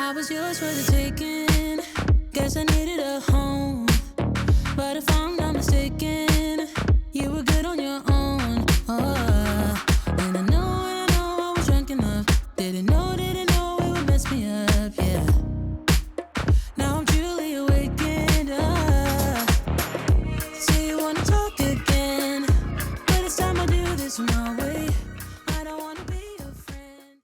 I was yours for the taking. Guess I needed a home. But if I'm not mistaken, you were good on your own. Oh, and I know I was drunk enough. Didn't know it would mess me up, yeah. Now I'm truly awakened up. So you wanna talk again, but it's time I do this my way. I don't wanna be your friend.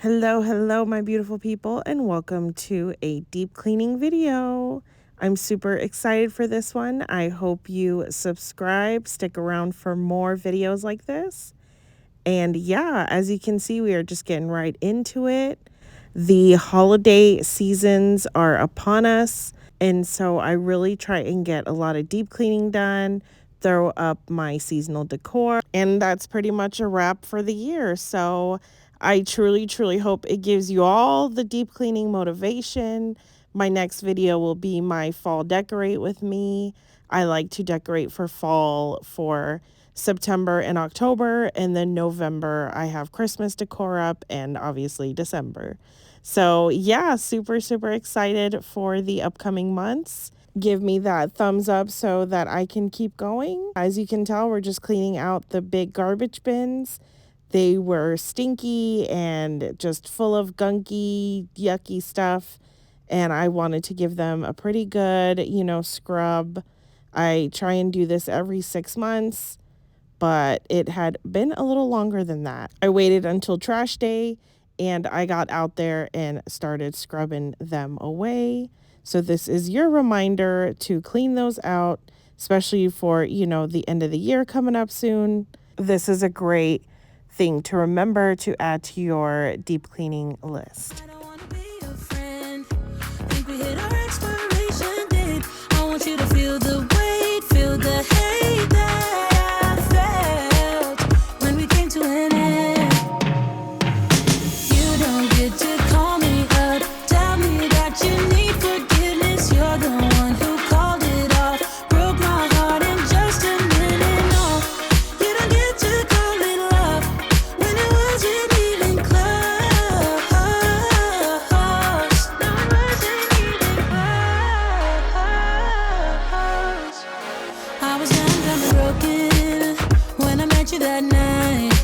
Hello, my beautiful people, and welcome to a deep cleaning video. I'm super excited for this one. I hope you subscribe, stick around for more videos like this. And yeah, as you can see, we are just getting right into it. The holiday seasons are upon us, and so I really try and get a lot of deep cleaning done, throw up my seasonal decor, and that's pretty much a wrap for the year. So I truly hope it gives you all the deep cleaning motivation. My next video will be my fall decorate with me. I like to decorate for fall for September and October, and then November I have Christmas decor up, and obviously December. So yeah, super excited for the upcoming months. Give me that thumbs up so that I can keep going. As you can tell, we're just cleaning out the big garbage bins. They were stinky and just full of gunky, yucky stuff, and I wanted to give them a pretty good, scrub. I try and do this every 6 months, but it had been a little longer than that. I waited until trash day and I got out there and started scrubbing them away. So this is your reminder to clean those out, especially for, the end of the year coming up soon. This is a great thing to remember to add to your deep cleaning list. I don't wanna be your friend. Think we hit our expiration date. I want you to feel the weight, feel the hate that I felt when we came to an end. You don't get to call me up, tell me that you need forgiveness. You're the one who called it off, broke my heart in just a minute. No, you don't get to call it love when it wasn't even close. No, it wasn't even close. I was down and broken when I met you that night.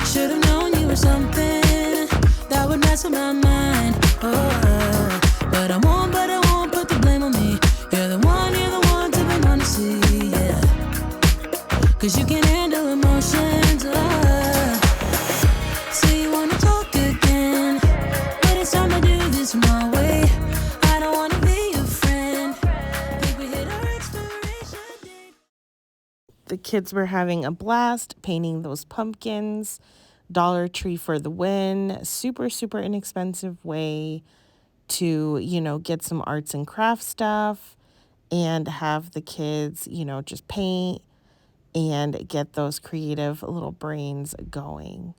Should've known you were something that would mess with my mind. Oh, but I won't put the blame on me. You're the one to blame, honestly, yeah. 'Cause you can handle emotions. So you wanna talk again, but it's time to do this my way. I don't wanna be your friend. Think we hit our expiration date. The kids were having a blast painting those pumpkins. Dollar Tree for the win. Super inexpensive way to, get some arts and crafts stuff and have the kids, just paint and get those creative little brains going.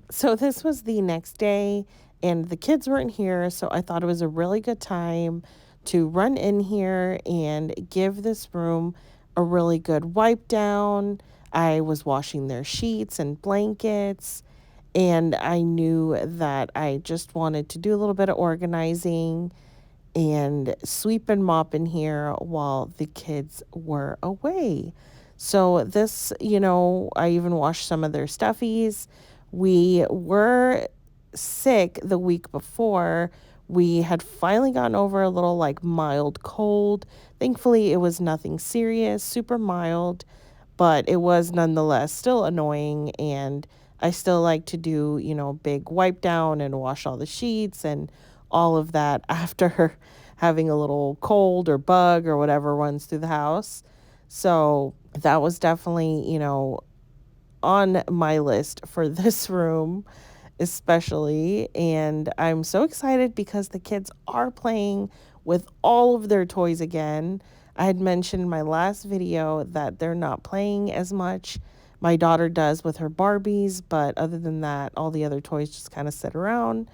So this was the next day and the kids weren't here, so I thought it was a really good time to run in here and give this room a really good wipe down. I was washing their sheets and blankets, and I knew that I just wanted to do a little bit of organizing and sweep and mop in here while the kids were away. So this, I even washed some of their stuffies. We were sick the week before. We had finally gotten over a little mild cold. Thankfully, it was nothing serious, super mild, but it was nonetheless still annoying. And I still like to do, big wipe down and wash all the sheets and all of that after having a little cold or bug or whatever runs through the house. So that was definitely, on my list for this room especially. And I'm so excited because the kids are playing with all of their toys again. I had mentioned in my last video that they're not playing as much. My daughter does with her Barbies, but other than that, all the other toys just kind of sit around.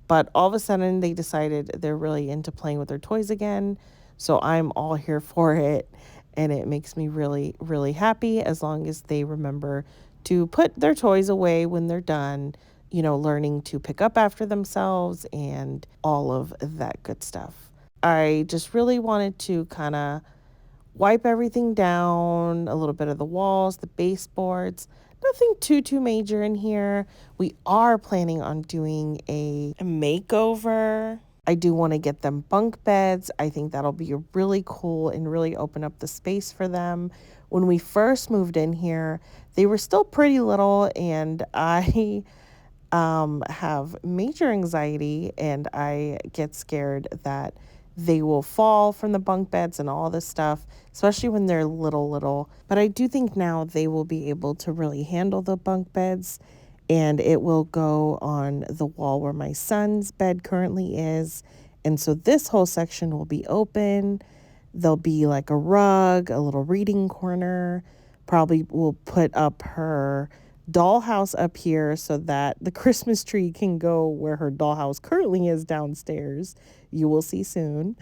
But all of a sudden, they decided they're really into playing with their toys again. So I'm all here for it. And it makes me really happy as long as they remember to put their toys away when they're done. learning to pick up after themselves and all of that good stuff. I just really wanted to kind of wipe everything down, a little bit of the walls, the baseboards. Nothing too major in here. We are planning on doing a makeover. I do want to get them bunk beds. I think that'll be really cool and really open up the space for them. When we first moved in here, they were still pretty little, and I have major anxiety, and I get scared that they will fall from the bunk beds and all this stuff, especially when they're little. But I do think now they will be able to really handle the bunk beds, and it will go on the wall where my son's bed currently is. And so this whole section will be open. There'll be like a rug, a little reading corner. Probably will put up her dollhouse up here so that the Christmas tree can go where her dollhouse currently is downstairs. You will see soon.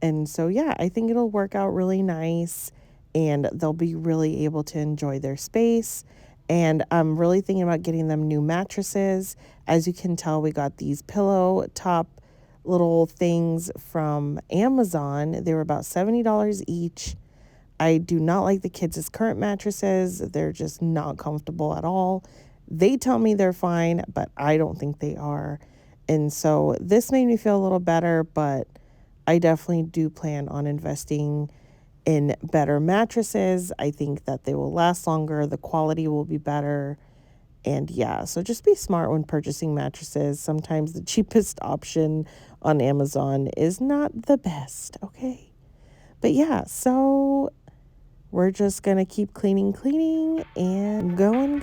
And so, yeah, I think it'll work out really nice and they'll be really able to enjoy their space. And I'm really thinking about getting them new mattresses. As you can tell, we got these pillow top little things from Amazon. They were about $70 each. I do not like the kids' current mattresses. They're just not comfortable at all. They tell me they're fine, but I don't think they are. And so this made me feel a little better, but I definitely do plan on investing in better mattresses. I think that they will last longer. The quality will be better. And yeah, so just be smart when purchasing mattresses. Sometimes the cheapest option on Amazon is not the best, okay? But yeah, so we're just going to keep cleaning, and going.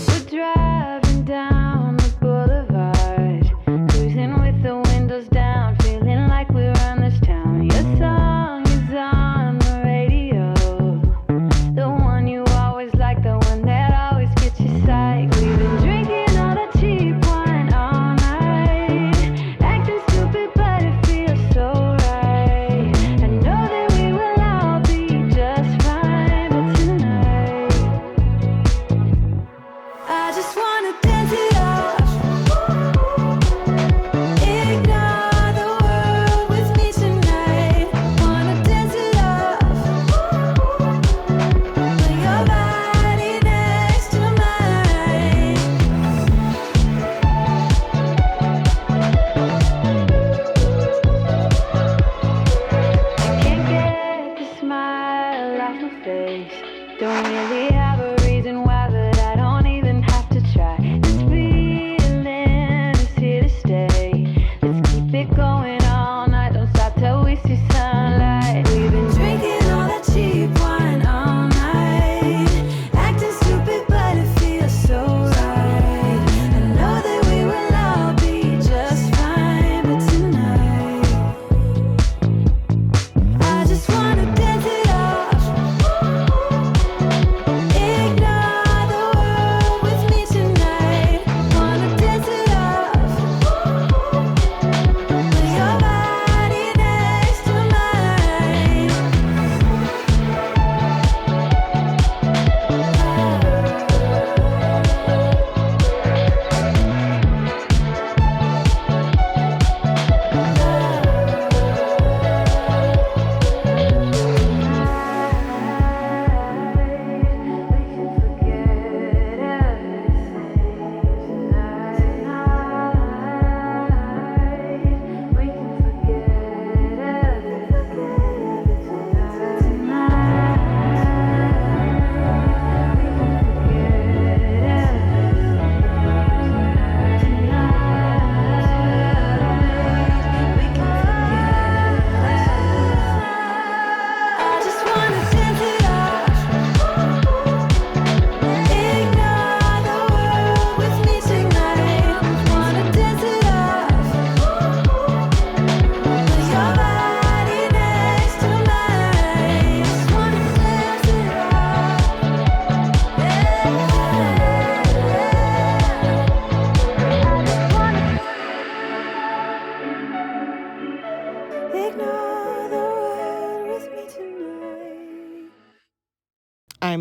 We're driving down the boulevard, cruising with the windows down, feeling like we run this town. Your song is on the radio, the one you always like, the one that always gets you psyched. We've been drinking all the cheap wine,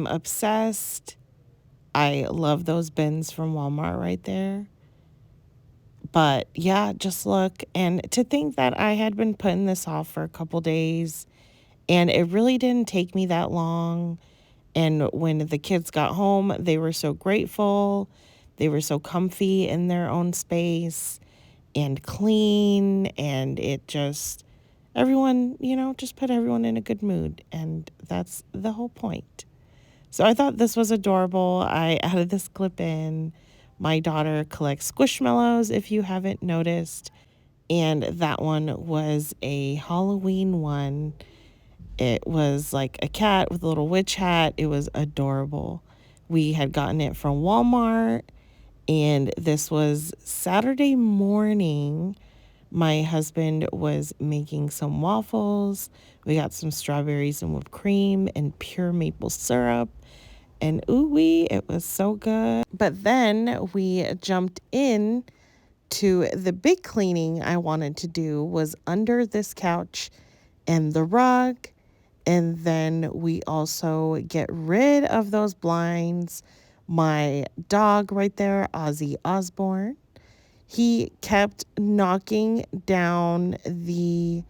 obsessed. I love those bins from Walmart right there. But yeah, just look. And to think that I had been putting this off for a couple days and it really didn't take me that long. And when the kids got home, they were so grateful. They were so comfy in their own space and clean. And it just, everyone, just put everyone in a good mood. And that's the whole point. So I thought this was adorable. I added this clip in. My daughter collects squishmallows, if you haven't noticed. And that one was a Halloween one. It was like a cat with a little witch hat. It was adorable. We had gotten it from Walmart, and this was Saturday morning. My husband was making some waffles. We got some strawberries and whipped cream and pure maple syrup. And ooh wee, it was so good. But then we jumped in to the big cleaning I wanted to do was under this couch and the rug. And then we also get rid of those blinds. My dog right there, Ozzy Osbourne, he kept knocking down the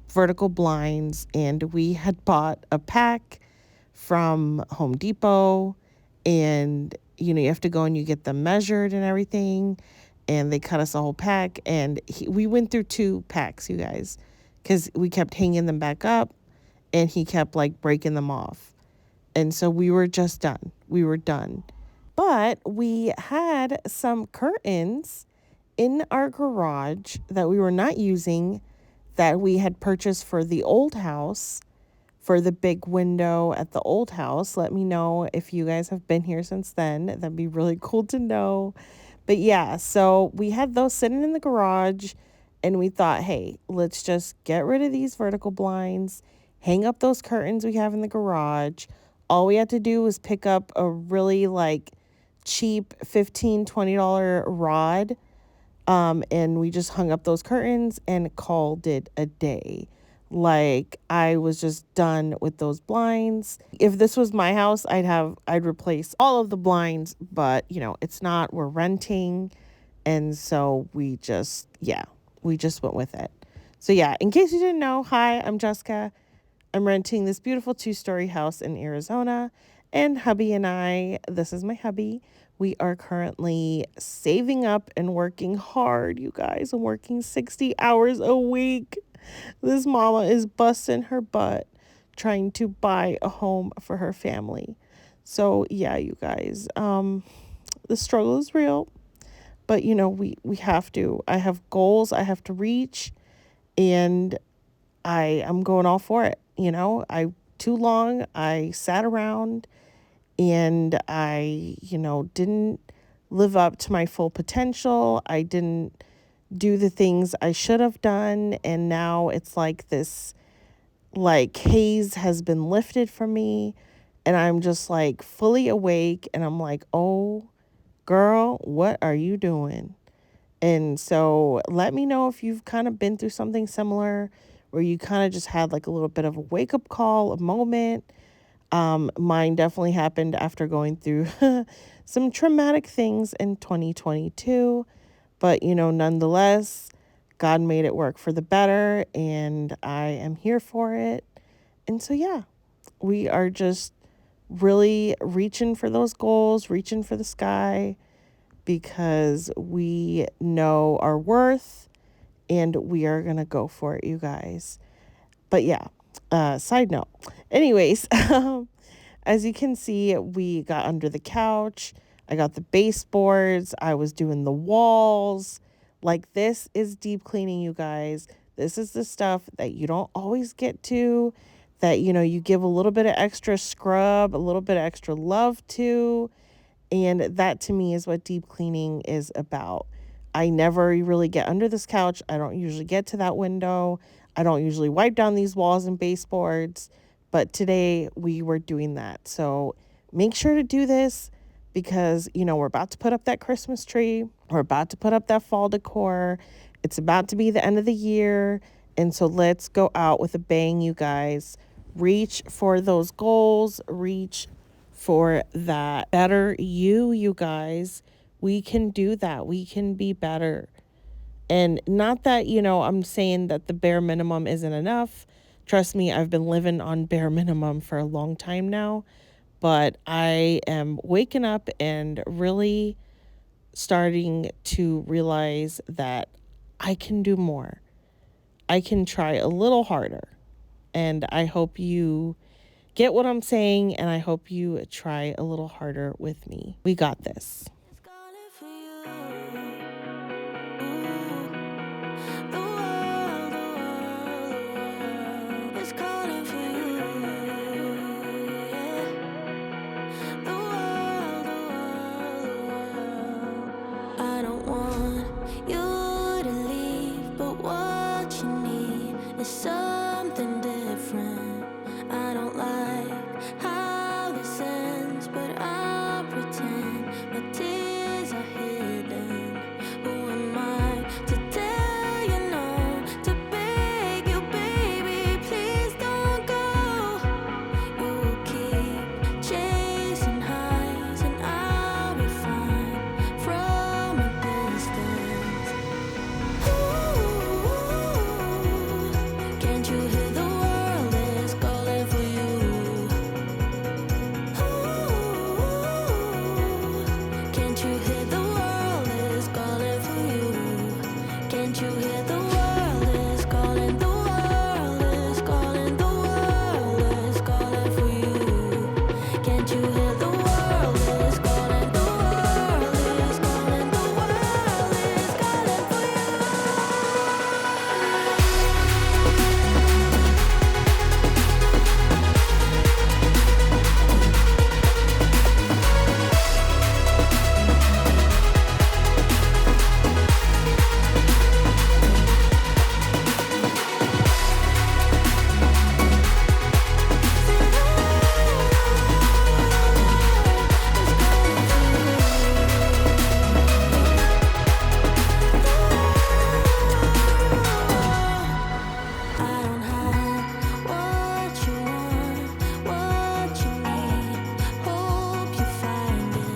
vertical blinds, and we had bought a pack from Home Depot, and you have to go and you get them measured and everything, and they cut us a whole pack, and we went through 2 packs, you guys, because we kept hanging them back up and he kept like breaking them off. And so we were just done. We were done. But we had some curtains in our garage that we were not using that we had purchased for the old house, for the big window at the old house. Let me know if you guys have been here since then. That'd be really cool to know. But yeah, so we had those sitting in the garage and we thought, hey, let's just get rid of these vertical blinds, hang up those curtains we have in the garage. All we had to do was pick up a really like cheap $15-$20 rod. And we just hung up those curtains and called it a day. Like I was just done with those blinds. If this was my house, I'd replace all of the blinds, but it's not. We're renting. And so we just went with it. So yeah, in case you didn't know, hi, I'm Jessica. I'm renting this beautiful 2-story house in Arizona, and hubby and I, this is my hubby, we are currently saving up and working hard, you guys. I'm working 60 hours a week. This mama is busting her butt trying to buy a home for her family. So yeah, you guys, the struggle is real, but we have to. I have goals I have to reach, and I'm going all for it. Too long I sat around and I, didn't live up to my full potential. I didn't do the things I should have done. And now it's like this, like, haze has been lifted from me. And I'm just like fully awake. And I'm like, oh, girl, what are you doing? And so let me know if you've kind of been through something similar where you kind of just had like a little bit of a wake up call, a moment. Mine definitely happened after going through some traumatic things in 2022. But, nonetheless, God made it work for the better, and I am here for it. And so, yeah, we are just really reaching for those goals, reaching for the sky, because we know our worth and we are going to go for it, you guys. But yeah, side note. Anyways, as you can see, we got under the couch. I got the baseboards. I was doing the walls. Like, this is deep cleaning, you guys. This is the stuff that you don't always get to, that, you give a little bit of extra scrub, a little bit of extra love to. And that to me is what deep cleaning is about. I never really get under this couch. I don't usually get to that window. I don't usually wipe down these walls and baseboards. But today we were doing that. So make sure to do this because, we're about to put up that Christmas tree. We're about to put up that fall decor. It's about to be the end of the year. And so let's go out with a bang, you guys. Reach for those goals. Reach for that better you, you guys. We can do that. We can be better. And not that, I'm saying that the bare minimum isn't enough. Trust me, I've been living on bare minimum for a long time now, but I am waking up and really starting to realize that I can do more. I can try a little harder. And I hope you get what I'm saying, and I hope you try a little harder with me. We got this. It's calling for you. Ooh, the world is calling for you. Yeah. I don't want you to leave, but what you need is something different. I don't like how this ends, but I'll pretend my tears are hidden. Who am I to tell you no? To beg you, baby, please don't go. You will keep chasing highs, and I'll be fine from a distance. Ooh, can't you hear the world is calling for you? Ooh, can't you hear the world is calling for you? Can't you hear the world is calling? The world is calling. The world is calling for you. Can't you hear the world is calling? The world is calling. The world is calling for I don't have what you want, what you need. Hope you find it.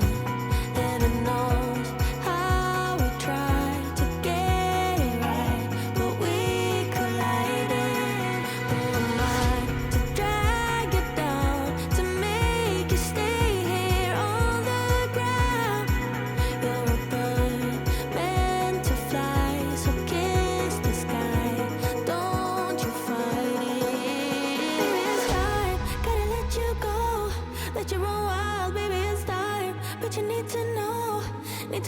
Heaven knows how we try to get it right, but we collided. Who am I to drag you down, to make you stay here on the ground? You're a bird meant to fly, so kiss the sky. Don't you fight it. It's time, gotta let you go. Let you run wild, baby, it's time. But you need to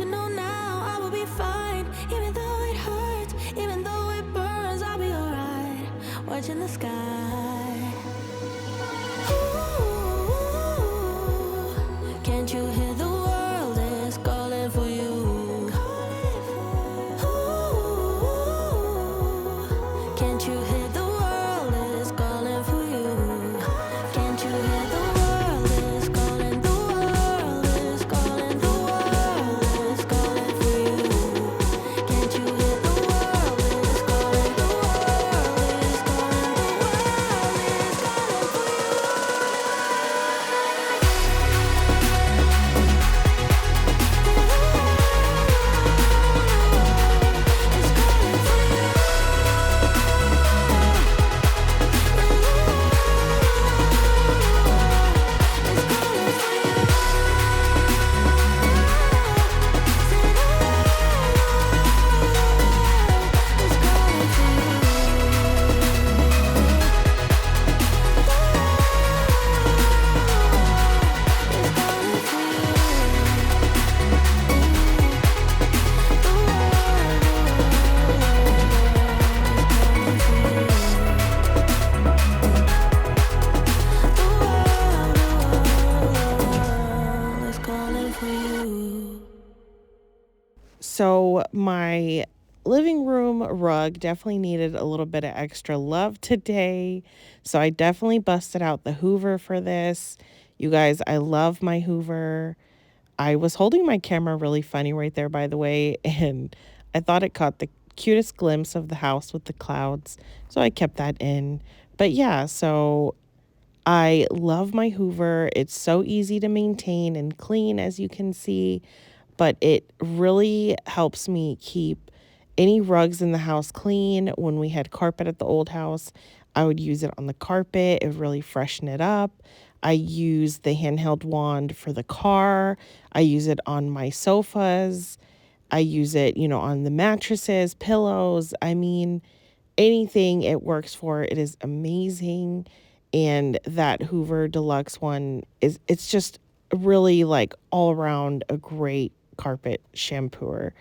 know now. I will be fine, even though it hurts, even though it burns. I'll be alright, watching the sky. Ooh, can't you hear the world is calling for you? Ooh, can't you hear the world is calling for you? Can't you hear the world is calling? The world is calling. The world is calling for you. Can't you hear the world is calling? The world is calling. The world is calling for So, my living room rug definitely needed a little bit of extra love today. So, I definitely busted out the Hoover for this. You guys, I love my Hoover. I was holding my camera really funny right there, by the way, and I thought it caught the cutest glimpse of the house with the clouds. So, I kept that in. But yeah, so I love my Hoover. It's so easy to maintain and clean, as you can see, but it really helps me keep any rugs in the house clean. When we had carpet at the old house, I would use it on the carpet. It would really freshen it up. I use the handheld wand for the car. I use it on my sofas. I use it, on the mattresses, pillows. I mean, anything it works for. It is amazing. And that Hoover Deluxe one it's just really like all around a great carpet shampooer.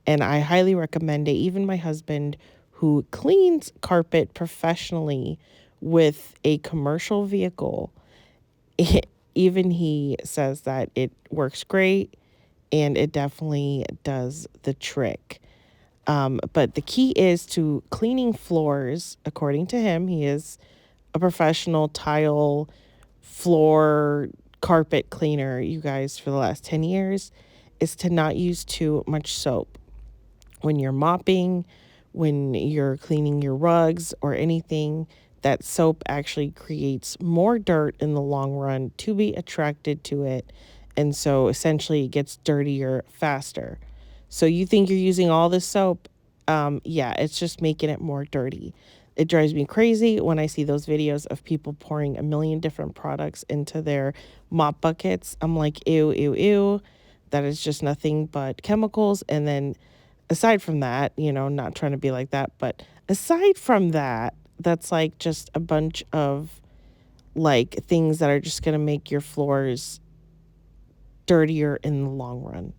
And I highly recommend it. Even my husband, who cleans carpet professionally with a commercial vehicle, even he says that it works great and it definitely does the trick. But the key is to cleaning floors. According to him, he is a professional tile, floor, carpet cleaner, you guys, for the last 10 years, is to not use too much soap when you're mopping, when you're cleaning your rugs or anything. That soap actually creates more dirt in the long run to be attracted to it. And so essentially it gets dirtier faster. So you think you're using all this soap? Yeah, it's just making it more dirty. It drives me crazy when I see those videos of people pouring a million different products into their mop buckets. I'm like, ew, ew, ew. That is just nothing but chemicals. And then aside from that, not trying to be like that, but aside from that, that's like just a bunch of like things that are just going to make your floors dirtier in the long run,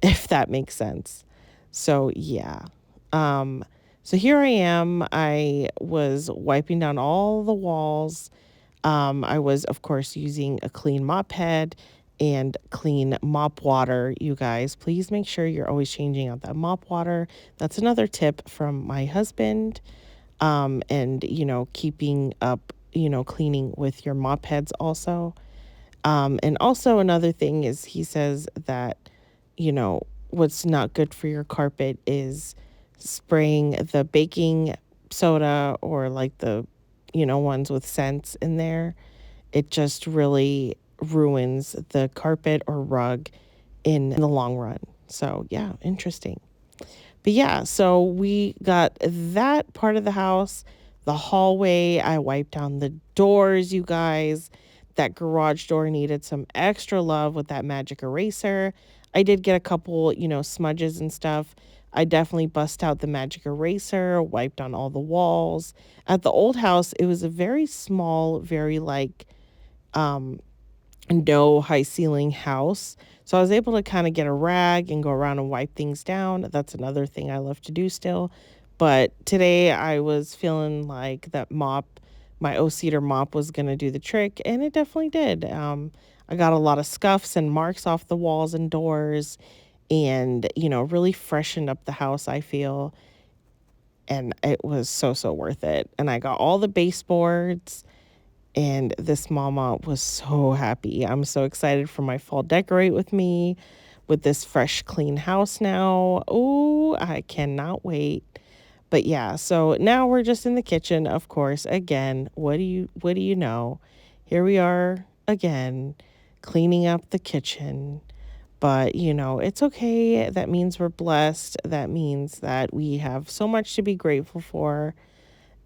if that makes sense. So, yeah. Um, so here I am. I was wiping down all the walls. I was, of course, using a clean mop head and clean mop water. You guys, please make sure you're always changing out that mop water. That's another tip from my husband. And, keeping up, cleaning with your mop heads also. And also, another thing is he says that, what's not good for your carpet is spraying the baking soda or like the, ones with scents in there. It just really ruins the carpet or rug in the long run. So, yeah, interesting. But yeah, so we got that part of the house, the hallway. I wiped down the doors, you guys. That garage door needed some extra love with that magic eraser. I did get a couple, smudges and stuff. I definitely bust out the magic eraser, wiped on all the walls. At the old house, it was a very small, very like no high ceiling house. So I was able to kind of get a rag and go around and wipe things down. That's another thing I love to do still. But today I was feeling like that mop, my O-Cedar mop was going to do the trick, and it definitely did. I got a lot of scuffs and marks off the walls and doors and, really freshened up the house, I feel. And it was so, so worth it. And I got all the baseboards and this mama was so happy. I'm so excited for my fall decorate with me with this fresh, clean house now. Oh, I cannot wait. But yeah, so now we're just in the kitchen, of course. Again, what do you know? Here we are again, cleaning up the kitchen. But, it's okay. That means we're blessed. That means that we have so much to be grateful for.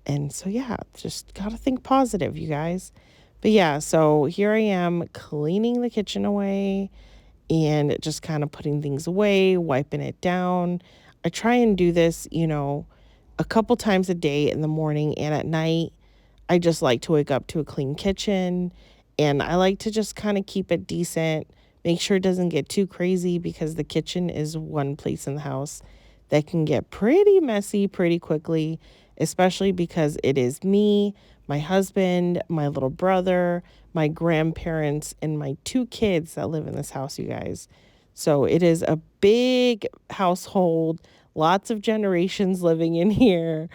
And so, yeah, just got to think positive, you guys. But yeah, so here I am cleaning the kitchen away and just kind of putting things away, wiping it down. I try and do this, a couple times a day in the morning and at night. I just like to wake up to a clean kitchen and I like to just kind of keep it decent, make sure it doesn't get too crazy because the kitchen is one place in the house that can get pretty messy pretty quickly, especially because it is me, my husband, my little brother, my grandparents, and my two kids that live in this house, you guys. So it is a big household, lots of generations living in here.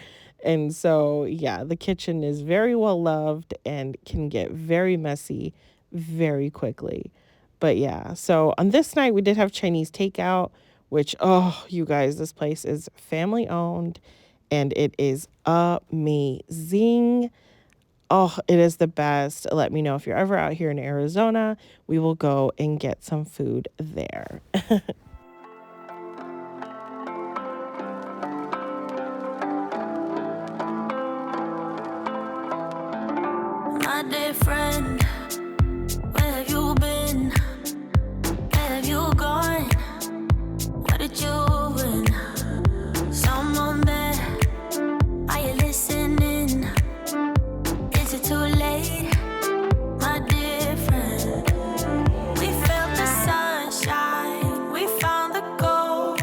And so, yeah, the kitchen is very well loved and can get very messy very quickly. But yeah, so on this night, we did have Chinese takeout, which, oh, you guys, this place is family owned and it is amazing. Oh, it is the best. Let me know if you're ever out here in Arizona. We will go and get some food there. My dear friend, where have you been? Where have you gone? What did you win? Someone there, are you listening? Is it too late? My dear friend, we felt the sunshine, we found the gold.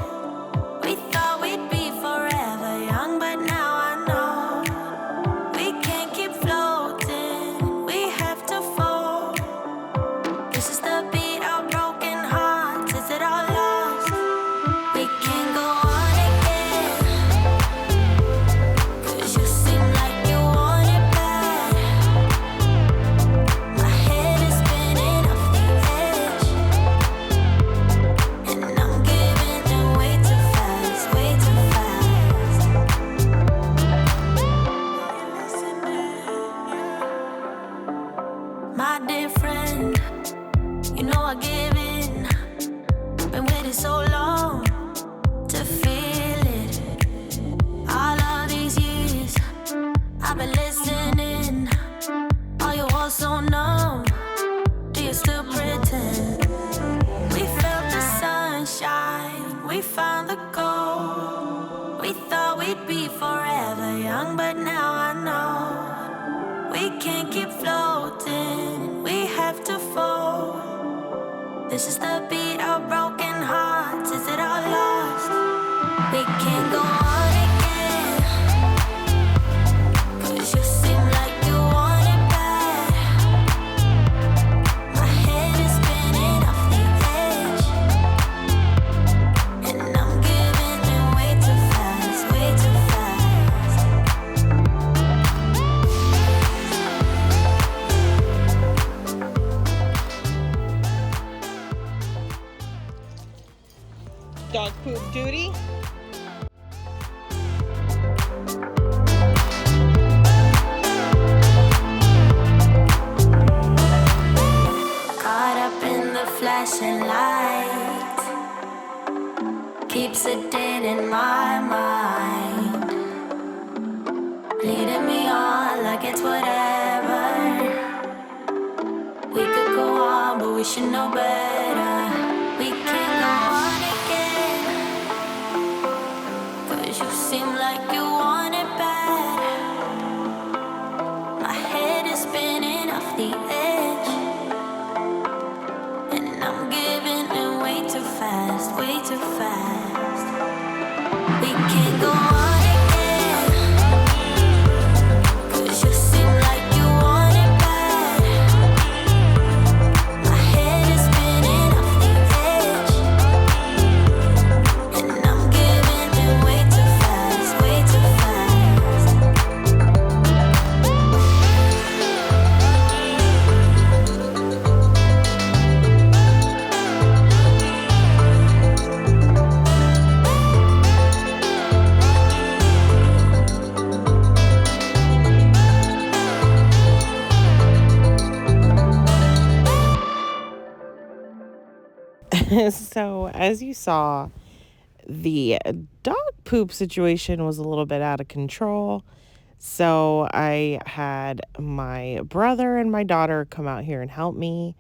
We thought we'd be forever young, but now I know we can't keep floating, we have to fall. This is the beat of broken hearts, is it all lost? We can't go on again, 'cause you seem like you want it bad. My head is spinning off the edge, and I'm giving in way too fast, way too fast. My dear friend, you know I give in. Been waiting so long to feel it. All of these years I've been listening. Are you all so numb? Do you still pretend? We felt the sunshine, we found the gold. We thought we'd be forever young, but now I know we can't keep floating, we have to fall. This is the beat of broken hearts, is it all lost? We can't go on again, 'cause you seem like you want it bad. My head is spinning off the edge, and I'm giving in way too fast, way too fast. Dog poop duty. Caught up in the flashing light, keeps it dead in my mind, leading me on like it's whatever. We could go on, but we should know better. We can't go on again, 'cause you seem like you want it bad. My head is spinning off the edge, and I'm giving in way too fast, way too fast. We can't go on again, 'cause you seem like you want it bad. My head is spinning off the edge, and I'm giving in way too fast, way too fast. So, as you saw, the dog poop situation was a little bit out of control. So, I had my brother and my daughter come out here and help me.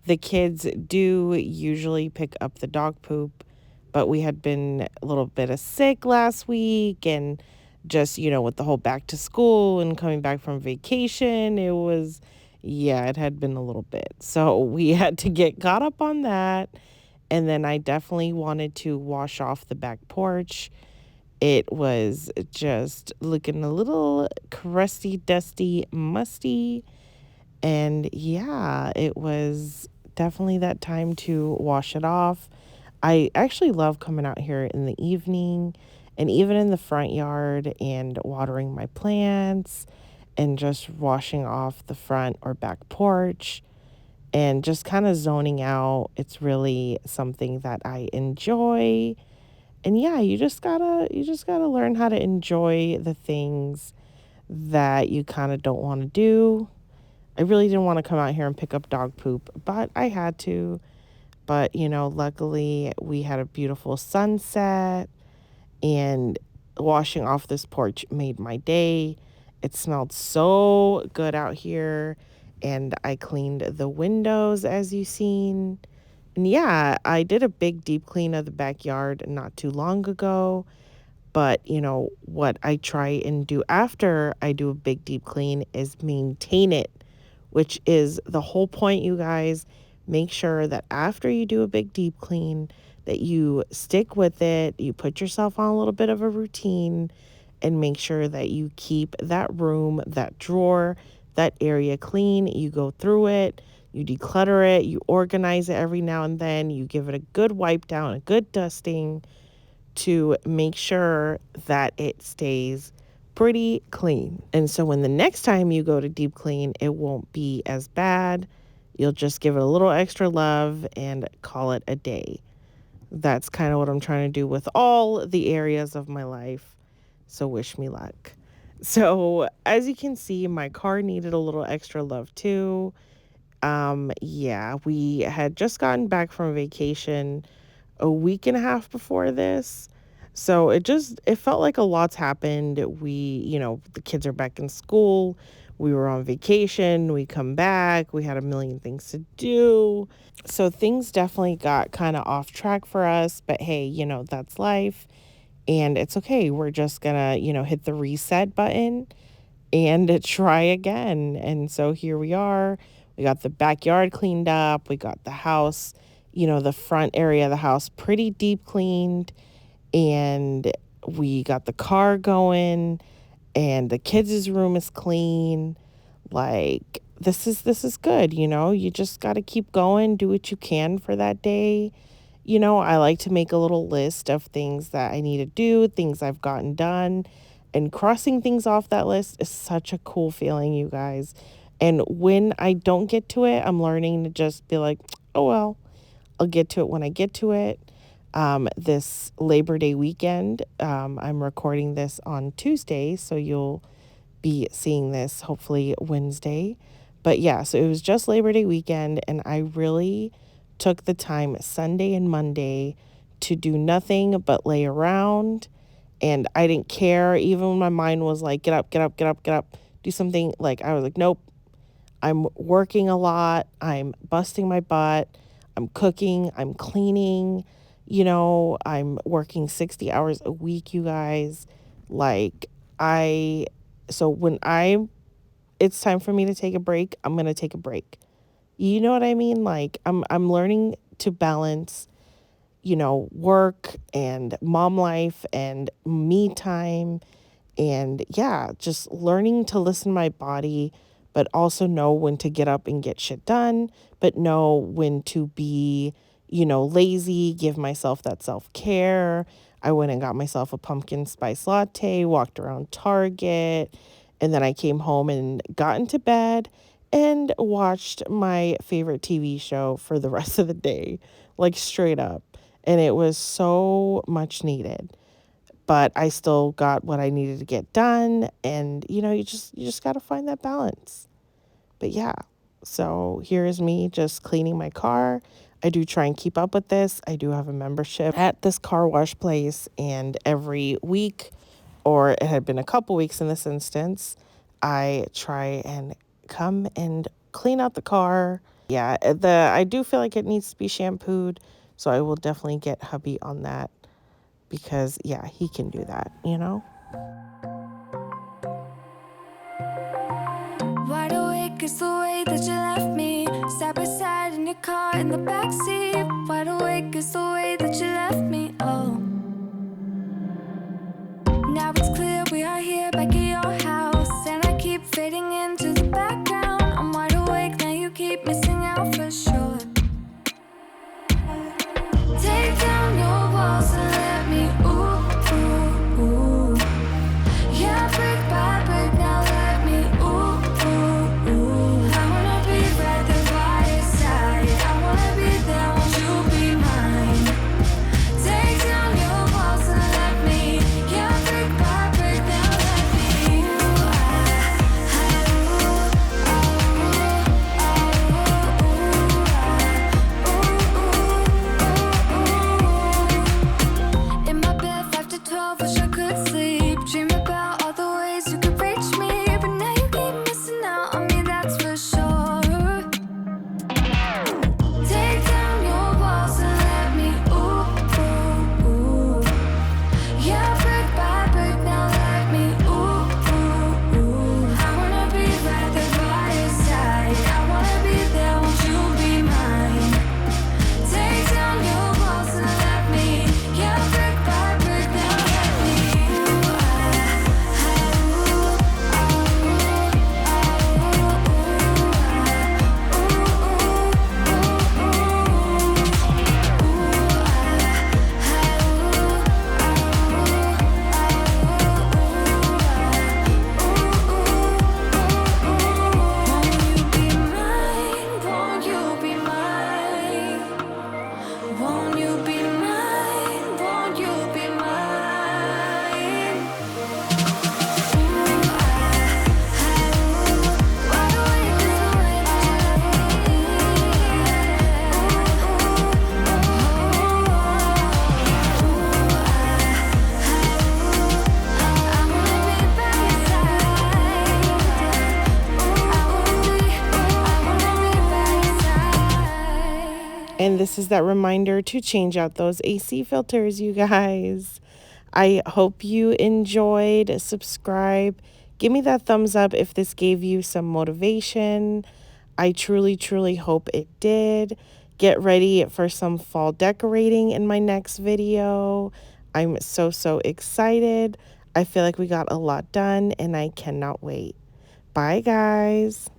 The kids do usually pick up the dog poop, but we had been a little bit of sick last week, and just, with the whole back to school and coming back from vacation, yeah, it had been a little bit. So we had to get caught up on that. And then I definitely wanted to wash off the back porch. It was just looking a little crusty, dusty, musty. And yeah, it was definitely that time to wash it off. I actually love coming out here in the evening and even in the front yard and watering my plants and just washing off the front or back porch and just kind of zoning out. It's really something that I enjoy. And yeah, you just gotta learn how to enjoy the things that you kind of don't want to do. I really didn't want to come out here and pick up dog poop, but I had to. But, luckily we had a beautiful sunset, and washing off this porch made my day. It smelled so good out here, and I cleaned the windows as you've seen. And yeah, I did a big deep clean of the backyard not too long ago. But, what I try and do after I do a big deep clean is maintain it, which is the whole point, you guys. Make sure that after you do a big deep clean, that you stick with it, you put yourself on a little bit of a routine, and make sure that you keep that room, that drawer, that area clean. You go through it, you declutter it, you organize it every now and then, you give it a good wipe down, a good dusting to make sure that it stays pretty clean. And so when the next time you go to deep clean, it won't be as bad. You'll just give it a little extra love and call it a day. That's kind of what I'm trying to do with all the areas of my life. So wish me luck. So as you can see, my car needed a little extra love too. Yeah, we had just gotten back from vacation a week and a half before this. So it felt like a lot's happened. The kids are back in school. We were on vacation. We come back. We had a million things to do. So things definitely got kind of off track for us. But hey, that's life. And it's okay. We're just going to, hit the reset button and try again. And so here we are. We got the backyard cleaned up. We got the house, the front area of the house pretty deep cleaned. And we got the car going, and the kids' room is clean. Like, this is good, You just got to keep going, do what you can for that day. I like to make a little list of things that I need to do, things I've gotten done, and crossing things off that list is such a cool feeling, you guys. And when I don't get to it, I'm learning to just be like, oh, well, I'll get to it when I get to it. This Labor Day weekend, I'm recording this on Tuesday, so you'll be seeing this hopefully Wednesday. But yeah, so it was just Labor Day weekend, and I really took the time Sunday and Monday to do nothing but lay around. And I didn't care, even when my mind was like, get up, get up, get up, get up, do something. Like, I was like, nope, I'm working a lot, I'm busting my butt, I'm cooking, I'm cleaning, I'm working 60 hours a week, you guys. Like, so when it's time for me to take a break, I'm going to take a break. You know what I mean? Like, I'm learning to balance, work and mom life and me time. And yeah, just learning to listen to my body, but also know when to get up and get shit done, but know when to be, lazy, give myself that self-care. I went and got myself a pumpkin spice latte, walked around Target, and then I came home and got into bed and watched my favorite TV show for the rest of the day, like straight up. And it was so much needed. But I still got what I needed to get done, and you just got to find that balance. But yeah, so here is me just cleaning my car. I do try and keep up with this. I do have a membership at this car wash place, and every week, or it had been a couple weeks in this instance, I try and come and clean out the car. Yeah, I do feel like it needs to be shampooed, so I will definitely get hubby on that, because yeah, he can do that, Wide awake is the way that you left me, side by side in your car in the backseat. Wide awake is the way that you left me, oh. Now it's clear we are here back at your house, and I keep fading into the background. I'm wide awake, now you keep missing out for sure. Take down your walls and let me, ooh, ooh, ooh. Yeah, brick by brick, now let me, ooh, ooh, ooh. I wanna be right there by your side, I wanna be there, won't you be mine? is that reminder to change out those AC filters, you guys. I hope you enjoyed. Subscribe. Give me that thumbs up if this gave you some motivation. I truly, truly hope it did. Get ready for some fall decorating in my next video. I'm so, so excited. I feel like we got a lot done and I cannot wait. Bye, guys.